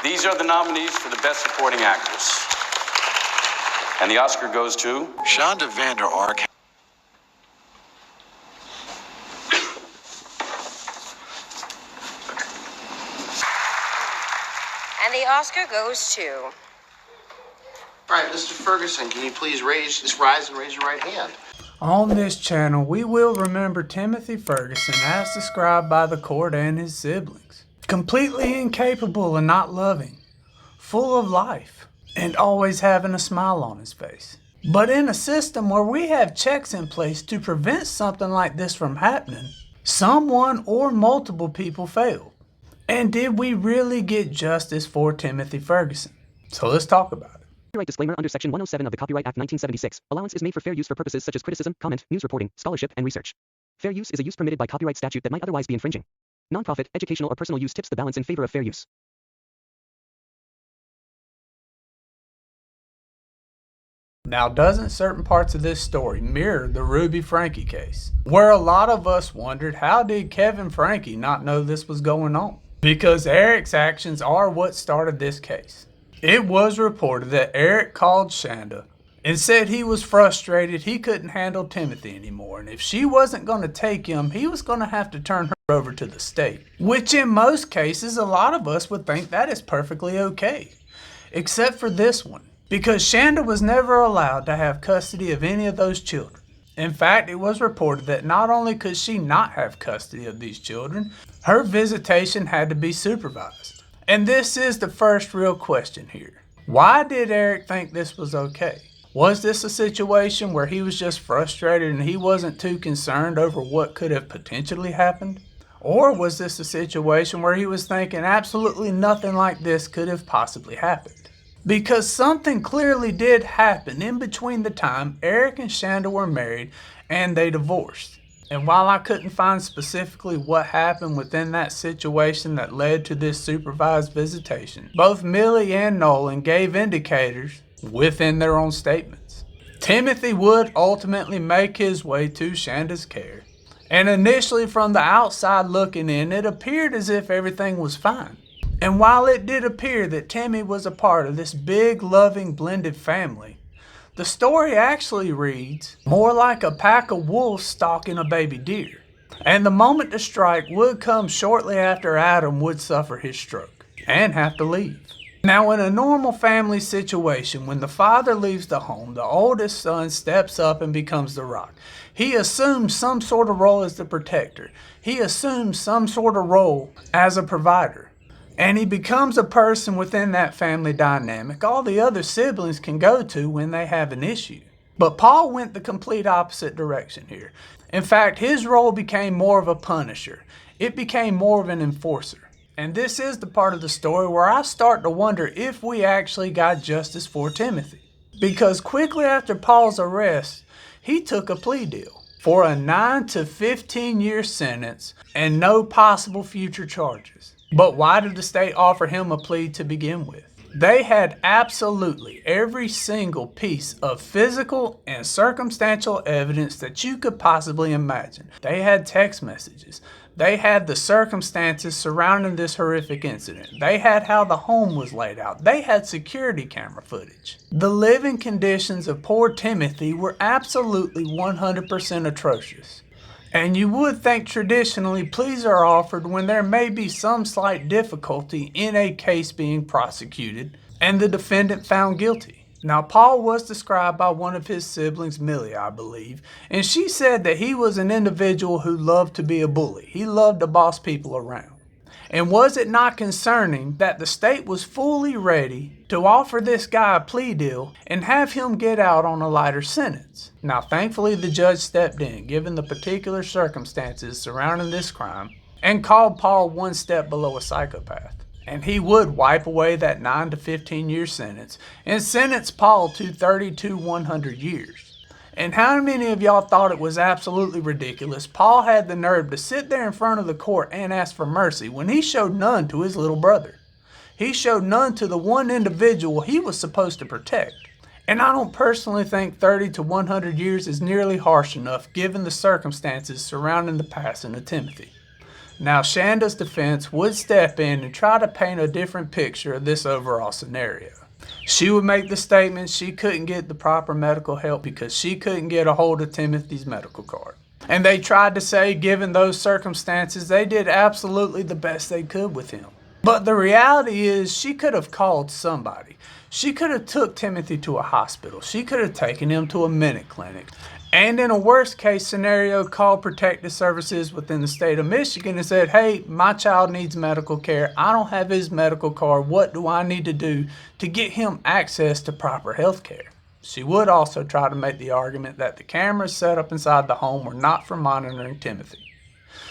These are the nominees for the Best Supporting Actress. And the Oscar goes to Shanda Vander Ark. And the Oscar goes to... All right, Mr. Ferguson, can you please rise and raise your right hand? On this channel, we will remember Timothy Ferguson as described by the court and his siblings. Completely incapable and not loving, full of life, and always having a smile on his face. But in a system where we have checks in place to prevent something like this from happening, someone or multiple people failed. And did we really get justice for Timothy Ferguson? So let's talk about it. Copyright disclaimer under Section 107 of the Copyright Act 1976. Allowance is made for fair use for purposes such as criticism, comment, news reporting, scholarship, and research. Fair use is a use permitted by copyright statute that might otherwise be infringing. Nonprofit, educational, or personal use tips the balance in favor of fair use. Now, doesn't certain parts of this story mirror the Ruby Frankie case, where a lot of us wondered how did Kevin Frankie not know this was going on? Because Eric's actions are what started this case. It was reported that Eric called Shanda and said he was frustrated he couldn't handle Timothy anymore, and if she wasn't going to take him, he was going to have to turn her over to the state. Which in most cases, a lot of us would think that is perfectly okay. Except for this one. Because Shanda was never allowed to have custody of any of those children. In fact, it was reported that not only could she not have custody of these children, her visitation had to be supervised. And this is the first real question here. Why did Eric think this was okay? Was this a situation where he was just frustrated and he wasn't too concerned over what could have potentially happened? Or was this a situation where he was thinking absolutely nothing like this could have possibly happened? Because something clearly did happen in between the time Eric and Shanda were married and they divorced. And while I couldn't find specifically what happened within that situation that led to this supervised visitation, both Millie and Nolan gave indicators within their own statements. Timothy would ultimately make his way to Shanda's care. And initially from the outside looking in, it appeared as if everything was fine. And while it did appear that Timmy was a part of this big, loving, blended family, the story actually reads more like a pack of wolves stalking a baby deer. And the moment to strike would come shortly after Adam would suffer his stroke and have to leave. Now, in a normal family situation, when the father leaves the home, the oldest son steps up and becomes the rock. He assumes some sort of role as the protector. He assumes some sort of role as a provider. And he becomes a person within that family dynamic all the other siblings can go to when they have an issue. But Paul went the complete opposite direction here. In fact, his role became more of a punisher. It became more of an enforcer. And this is the part of the story where I start to wonder if we actually got justice for Timothy. Because quickly after Paul's arrest, he took a plea deal for a 9 to 15 year sentence and no possible future charges. But why did the state offer him a plea to begin with? They had absolutely every single piece of physical and circumstantial evidence that you could possibly imagine. They had text messages. They had the circumstances surrounding this horrific incident. They had how the home was laid out. They had security camera footage. The living conditions of poor Timothy were absolutely 100% atrocious. And you would think traditionally pleas are offered when there may be some slight difficulty in a case being prosecuted and the defendant found guilty. Now, Paul was described by one of his siblings, Millie, I believe, and she said that he was an individual who loved to be a bully. He loved to boss people around. And was it not concerning that the state was fully ready to offer this guy a plea deal and have him get out on a lighter sentence? Now, thankfully, the judge stepped in, given the particular circumstances surrounding this crime, and called Paul one step below a psychopath. And he would wipe away that 9 to 15 year sentence and sentence Paul to 30 to 100 years. And how many of y'all thought it was absolutely ridiculous Paul had the nerve to sit there in front of the court and ask for mercy when he showed none to his little brother? He showed none to the one individual he was supposed to protect. And I don't personally think 30 to 100 years is nearly harsh enough given the circumstances surrounding the passing of Timothy. Now, Shanda's defense would step in and try to paint a different picture of this overall scenario. She would make the statement she couldn't get the proper medical help because she couldn't get a hold of Timothy's medical card. And they tried to say, given those circumstances, they did absolutely the best they could with him. But the reality is she could have called somebody. She could have took Timothy to a hospital. She could have taken him to a minute clinic. And in a worst case scenario, called protective services within the state of Michigan and said, hey, my child needs medical care. I don't have his medical card. What do I need to do to get him access to proper health care? She would also try to make the argument that the cameras set up inside the home were not for monitoring Timothy.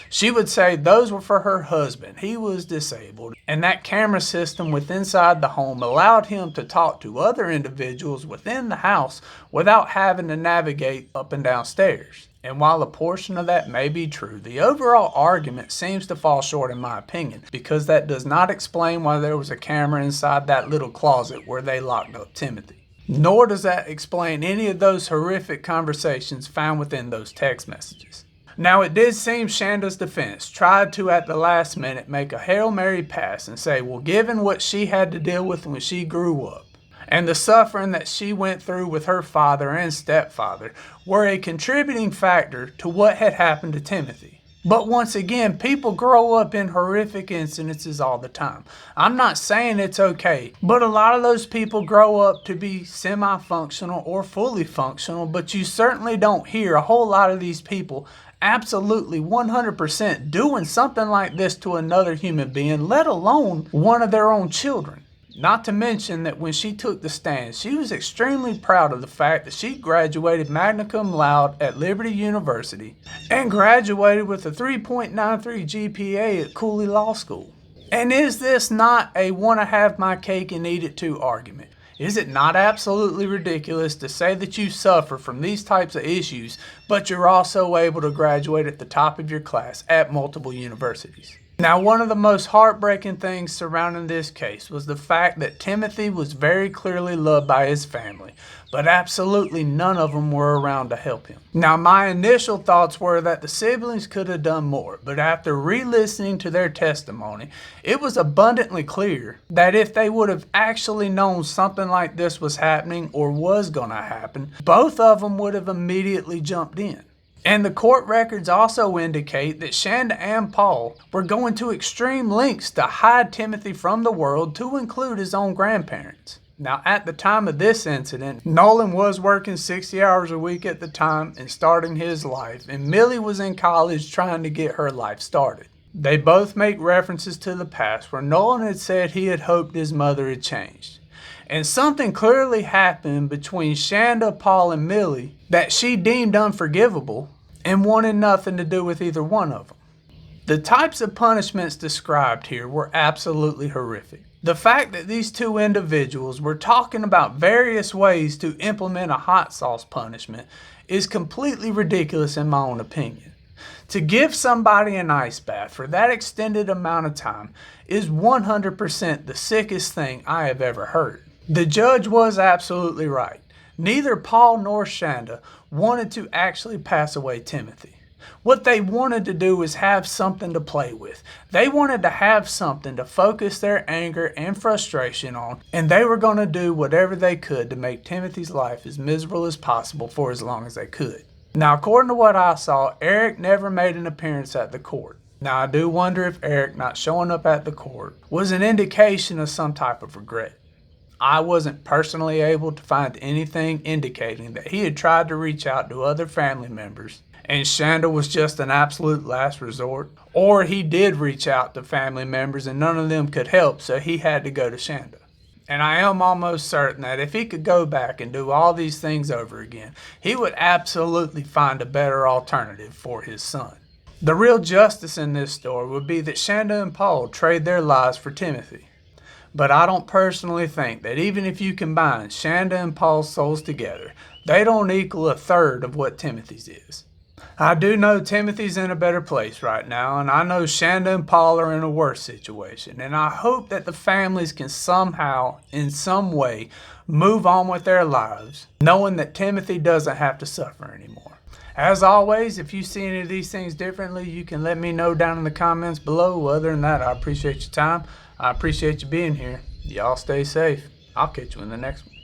She would say those were for her husband. He was disabled, and that camera system within inside the home allowed him to talk to other individuals within the house without having to navigate up and down stairs. And while a portion of that may be true, the overall argument seems to fall short in my opinion, because that does not explain why there was a camera inside that little closet where they locked up Timothy. Nor does that explain any of those horrific conversations found within those text messages. Now, it did seem Shanda's defense tried to, at the last minute, make a Hail Mary pass and say, well, given what she had to deal with when she grew up, and the suffering that she went through with her father and stepfather were a contributing factor to what had happened to Timothy. But once again, people grow up in horrific incidences all the time. I'm not saying it's okay, but a lot of those people grow up to be semi-functional or fully functional, but you certainly don't hear a whole lot of these people absolutely 100% doing something like this to another human being, let alone one of their own children. Not to mention that when she took the stand, she was extremely proud of the fact that she graduated magna cum laude at Liberty University and graduated with a 3.93 GPA at Cooley Law School. And is this not a wanna have my cake and eat it too argument? Is it not absolutely ridiculous to say that you suffer from these types of issues, but you're also able to graduate at the top of your class at multiple universities? Now, one of the most heartbreaking things surrounding this case was the fact that Timothy was very clearly loved by his family, but absolutely none of them were around to help him. Now, my initial thoughts were that the siblings could have done more, but after re-listening to their testimony, it was abundantly clear that if they would have actually known something like this was happening or was going to happen, both of them would have immediately jumped in. And the court records also indicate that Shanda and Paul were going to extreme lengths to hide Timothy from the world, to include his own grandparents. Now, at the time of this incident, Nolan was working 60 hours a week at the time and starting his life, and Millie was in college trying to get her life started. They both make references to the past where Nolan had said he had hoped his mother had changed. And something clearly happened between Shanda, Paul, and Millie that she deemed unforgivable and wanted nothing to do with either one of them. The types of punishments described here were absolutely horrific. The fact that these two individuals were talking about various ways to implement a hot sauce punishment is completely ridiculous in my own opinion. To give somebody an ice bath for that extended amount of time is 100% the sickest thing I have ever heard. The judge was absolutely right. Neither Paul nor Shanda wanted to actually pass away Timothy. What they wanted to do was have something to play with. They wanted to have something to focus their anger and frustration on, and they were going to do whatever they could to make Timothy's life as miserable as possible for as long as they could. Now, according to what I saw, Eric never made an appearance at the court. Now, I do wonder if Eric not showing up at the court was an indication of some type of regret. I wasn't personally able to find anything indicating that he had tried to reach out to other family members and Shanda was just an absolute last resort, or he did reach out to family members and none of them could help, so he had to go to Shanda. And I am almost certain that if he could go back and do all these things over again, he would absolutely find a better alternative for his son. The real justice in this story would be that Shanda and Paul trade their lives for Timothy. But I don't personally think that even if you combine Shanda and Paul's souls together, they don't equal a third of what Timothy's is. I do know Timothy's in a better place right now, and I know Shanda and Paul are in a worse situation, and I hope that the families can somehow, in some way, move on with their lives, knowing that Timothy doesn't have to suffer anymore. As always, if you see any of these things differently, you can let me know down in the comments below. Other than that, I appreciate your time. I appreciate you being here. Y'all stay safe. I'll catch you in the next one.